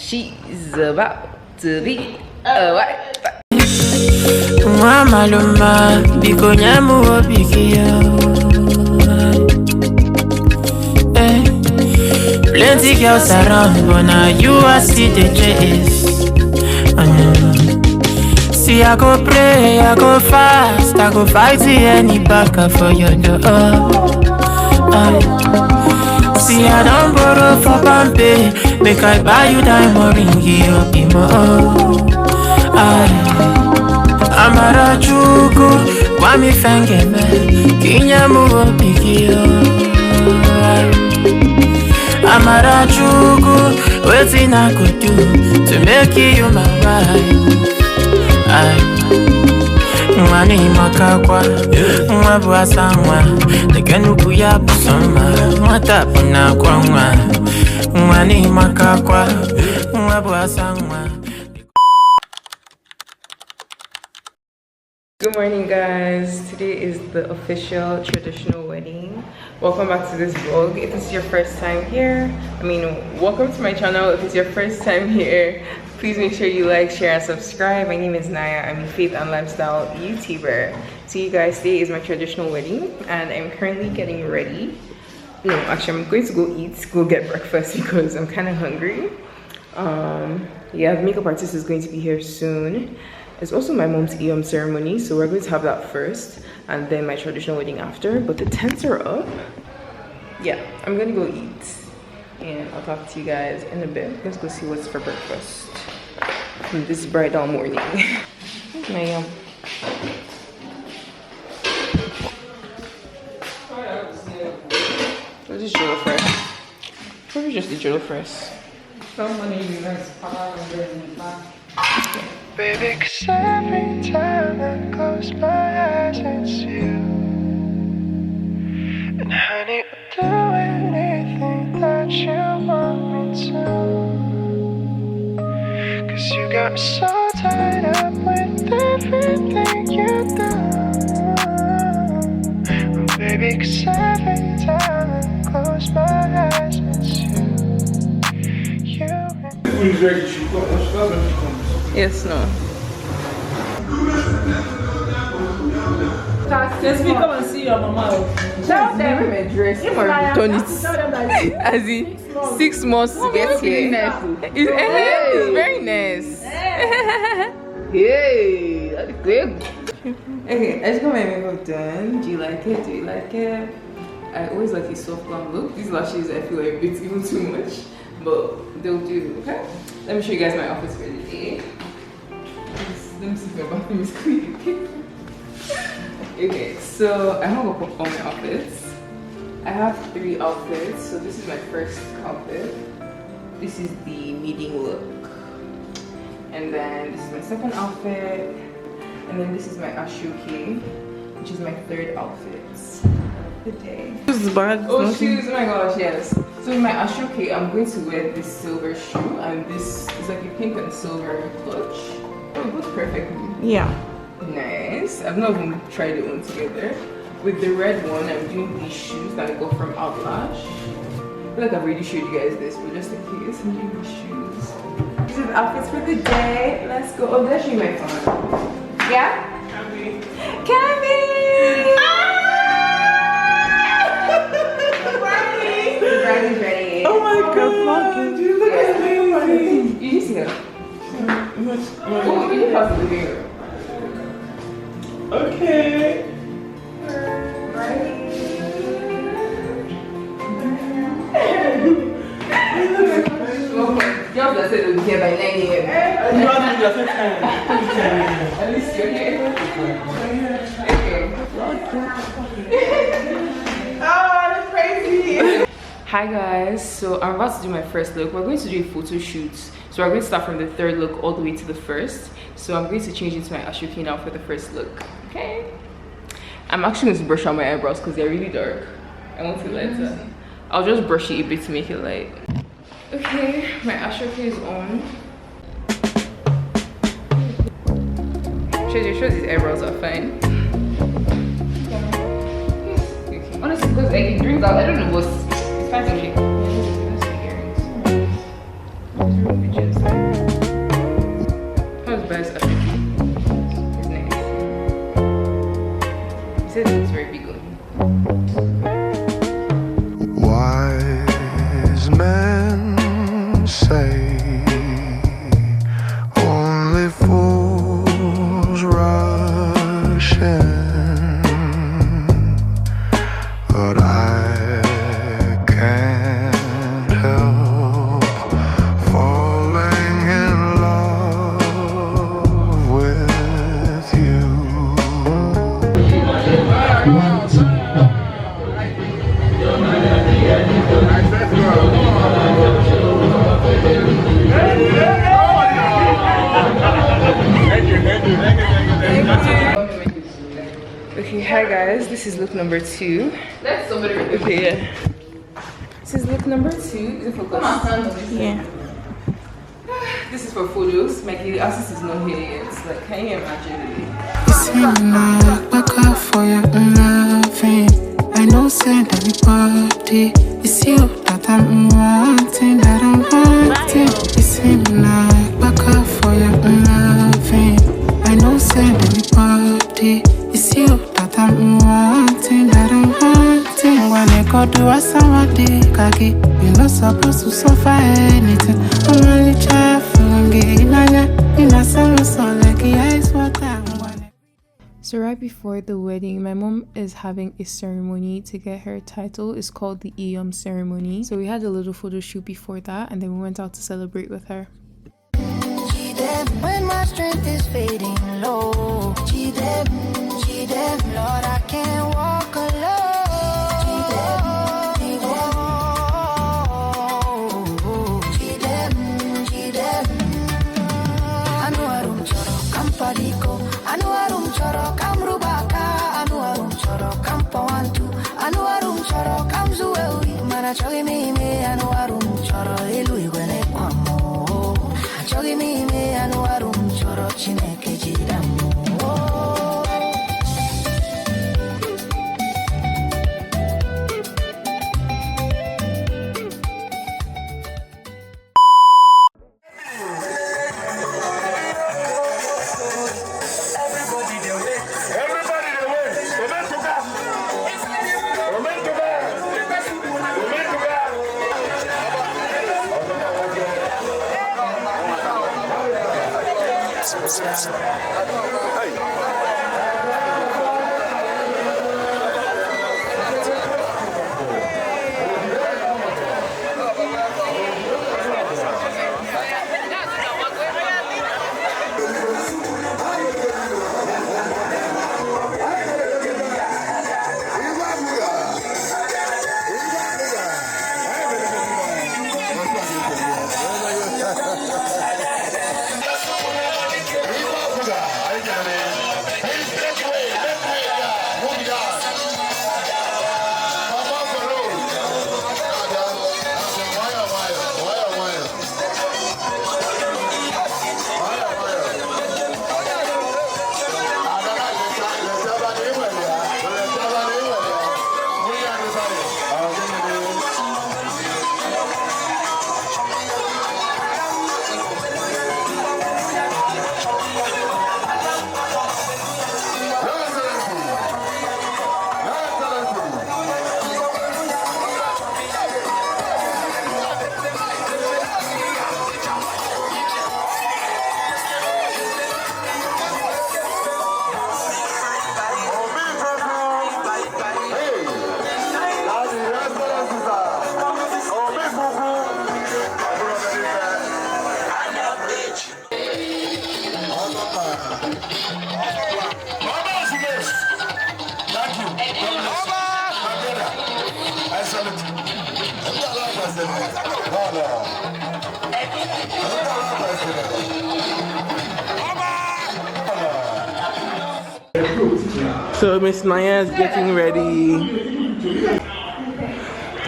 She's about to be a wife. Mama Luma, biko nyamu obikiyo. Plenty girls around, but now you are see the chase. See, I go pray, I go fast, I go fight any backer for your door. See, I don't borrow for Bambi, make I buy you diamond ring, you more. Amara chuku, wami fenge me, kinyamu obikiyo. Amara chuku, wetin I could do to make you my wife. Mwani makakwa, mwabu asamwa, negenuku ya busoma, mwatapu na kwa mwani makakwa, mwabu asamwa. Good morning, guys. Today is the official traditional wedding. Welcome back to this vlog. If it's your first time here, welcome to my channel. If it's your first time here, please make sure you like, share, and subscribe. My name is Naya. I'm a faith and lifestyle YouTuber. So you guys, today is my traditional wedding and I'm currently getting ready. No, actually I'm going to go get breakfast because I'm kind of hungry. Yeah, the makeup artist is going to be here soon. It's also my mom's EM ceremony, so we're going to have that first and then my traditional wedding after. But the tents are up. Yeah, I'm gonna go eat and I'll talk to you guys in a bit. Let's go see what's for breakfast on this bridal morning. Here's my What is jollof rice? Probably just the jollof rice. Baby, 'cause every time I close my eyes, it's you. And honey, I'll do anything that you want me to. 'Cause you got me so tied up with everything you do. Oh, baby, 'cause every time I close my eyes, it's you. Yes, no. Just we come and see your mama. Tell them my dress or return it. As in 6 months to get here. It's very nice. Hey, that's good. Okay, I just got my makeup done. Do you like it? Do you like it? I always like a soft glam look. These lashes I feel like a bit even too much, but they'll do. Okay, let me show you guys my outfits for the day. Let me see if my bathroom is clean. Okay, so I have all my outfits. I have 3 outfits. So this is my first outfit. This is the meeting look. And then this is my second outfit. And then this is my ashoke, which is my 3rd outfit of the day. This is bad. Oh, shoes! Oh my gosh, yes. So in my ashoke, I'm going to wear this silver shoe, and this is like a pink and silver clutch. Oh, it goes perfectly. Yeah. Nice. I've not even tried it one together. With the red one, I'm doing these shoes that I got from Outlash. I feel like I've already showed you guys this, but just in case, I'm doing these shoes. These are the outfits for the day. Let's go. Oh, that's actually my phone. Yeah? Cammy! Cammy! The bride is ready. Oh my god. You look amazing. You just see her. Oh, you just have to do it. Okay. Y'all that said it was here by 9 a.m. You want to do your first time? At least you're here. Okay. Oh, that's crazy. Hi guys, so I'm about to do my first look. We're going to do a photo shoot. So we're going to start from the 3rd look all the way to the 1st. So I'm going to change into my ashoke now for the 1st look. Okay. I'm actually going to brush out my eyebrows because they're really dark. I want it lighter. I'll just brush it a bit to make it light. Okay, my ashoke is on. Sure these eyebrows are fine. Okay. Honestly, because like it brings out, I don't know what's it's fine to shake. How's Bryce? It's nice. He says it's very big. Wise men say only fools rush in, but I can't help falling in love with you. Okay, hi guys, this is look number 2. That's somebody. Okay, yeah. This is look number 2. Is it focus? Yeah. This is for photos. My kid assist is not here yet. It's like, can you imagine? Back up for your loving. I know send everybody. It's you that I'm wanting, that I'm wanting. It's him like back up for your loving. I know send everybody. It's you that I'm wanting, that I'm wanting. When I go do a somebody, kaki, you're not supposed to suffer anything. I'm only trying to So right before the wedding, my mom is having a ceremony to get her title. It's called the Iyom ceremony. So we had a little photo shoot before that, and then we went out to celebrate with her. When my strength is fading low, Lord, I can't walk alone. Anuarum choro kam rubaka, anuarum choro kam pawantu, anuarum choro kam zuewi, mana chogi me anuarum choro elu igwene kwamo, chogi me anuarum choro chineke jiramu. So Miss Naya is getting ready.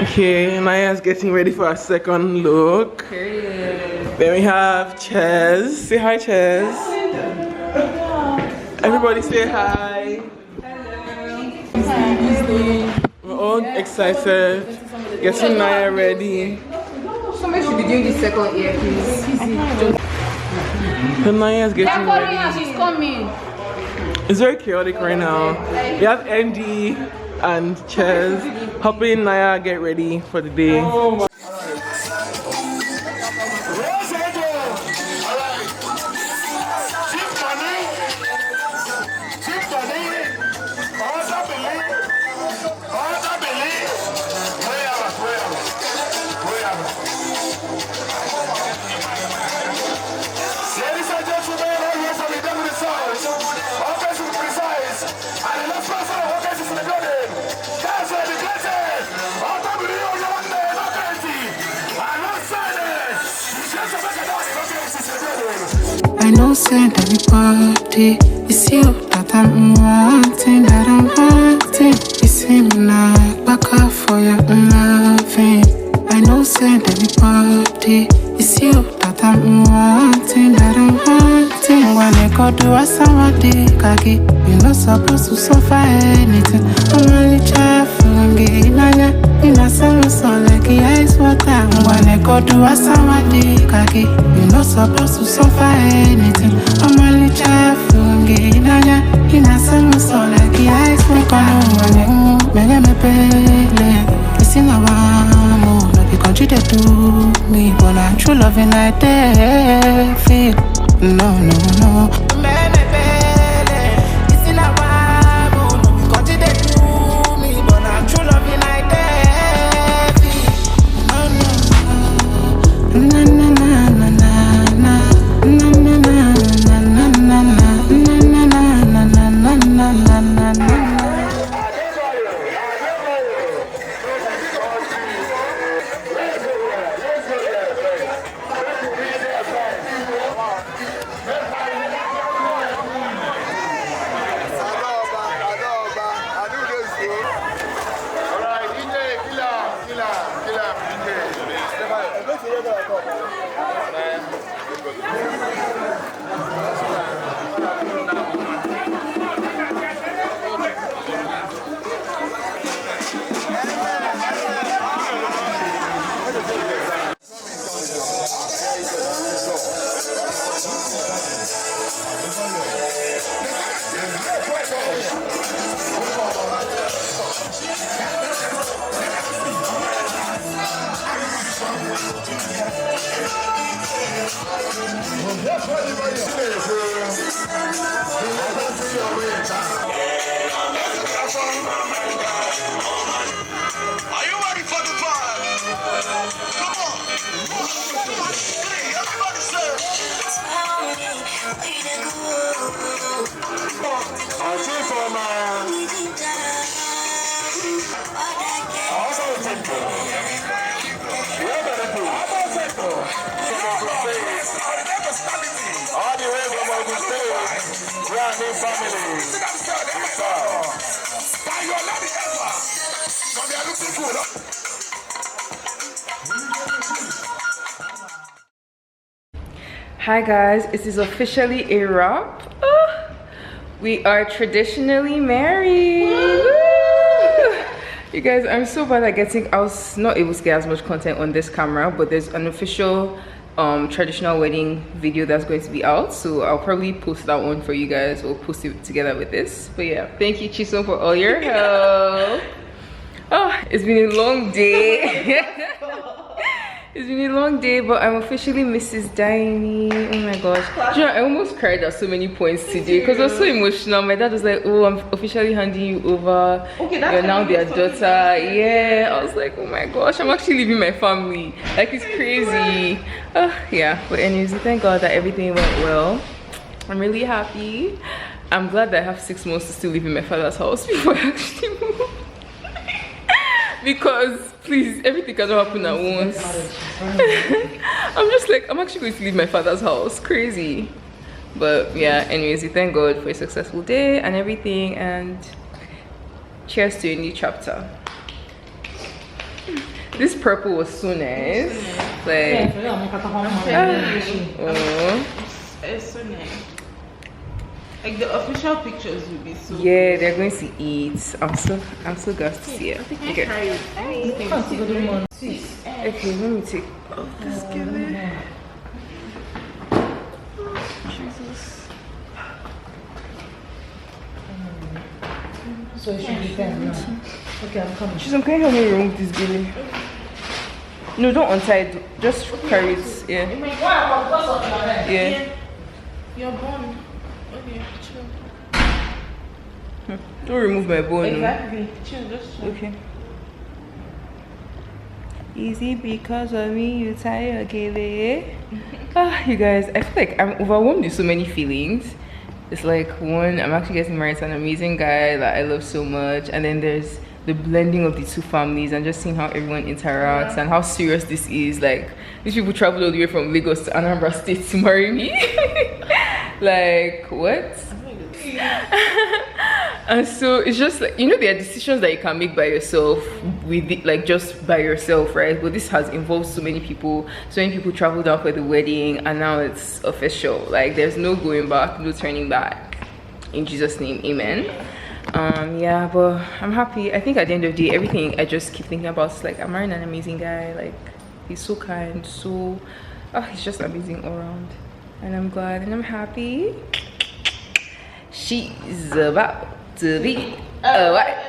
Okay, Naya is getting ready for our second look. Then we have Ches. Say hi, Ches. Everybody say hi. Hello. We're all excited. Getting Naya ready. Somebody should be doing the second year, please. Ifunanya is getting ready. She's coming. It's very chaotic right now. We have Andy and Ches helping Naya get ready for the day. I know send everybody. It's you that I'm wanting, You seem like back up for your loving. I know send everybody. It's you that I'm wanting, When I go do a somebody, kaki, you're not supposed to suffer anything. I'm only trying in a summer sun like the ice water. When I go do a somebody, kaki, you're not supposed to suffer anything. I'm only trying in a summer sun like the ice water. It's in a warm, no, because you did do me. But I'm true loving like that, feel. No. It's in a warm, no, because you did do me. But I'm true loving like that, feel. No. Hi guys, it is officially a wrap. We are traditionally married. Woo! You guys, I'm so bad at getting, I was not able to get as much content on this camera, but there's an official traditional wedding video that's going to be out, so I'll probably post that one for you guys. We'll post it together with this. But yeah, thank you Chisom for all your help. Oh, it's been a long day. It's been a long day, but I'm officially Mrs. Diney. Oh my gosh. You know, I almost cried at so many points today because I was so emotional. My dad was like, oh, I'm officially handing you over. Okay, you're now their daughter. Yeah. I was like, oh my gosh, I'm actually leaving my family. Like, it's crazy. Yeah. But anyways, thank God that everything went well. I'm really happy. I'm glad that I have 6 months to still live in my father's house before I actually move. Because please, everything cannot happen at once. I'm just like, I'm actually going to leave my father's house. Crazy. But yeah, anyways, we thank God for a successful day and everything, and cheers to a new chapter. This purple was so nice. Like, It's so nice. Like the official pictures will be so. Yeah, they're going to eat. I'm so glad to see it. Okay. Okay, let me take this gilly. Jesus. So it should be 10 now. Okay, I'm coming. She's can you help me remove this gilly? No, don't untie it. Just carry it. Yeah. Yeah. You're born. Okay, chill. Don't remove my bone. Exactly. Chill, just chill. Okay. Easy because of me, you tie your gilly. You guys, I feel like I'm overwhelmed with so many feelings. It's like, one, I'm actually getting married to an amazing guy that I love so much, and then there's the blending of the two families and just seeing how everyone interacts and how serious this is. Like, these people traveled all the way from Lagos to Anambra State to marry me. Like, what? And so it's just like, there are decisions that you can make by yourself with it, like just by yourself, right? But this has involved so many people traveled down for the wedding, and now it's official. Like, there's no going back, no turning back. In Jesus' name, amen. Yeah, but I'm happy. I think at the end of the day, everything I just keep thinking about is like, I'm marrying an amazing guy. Like, he's so kind, he's just amazing all around, and I'm glad and I'm happy. She's about to be a wife.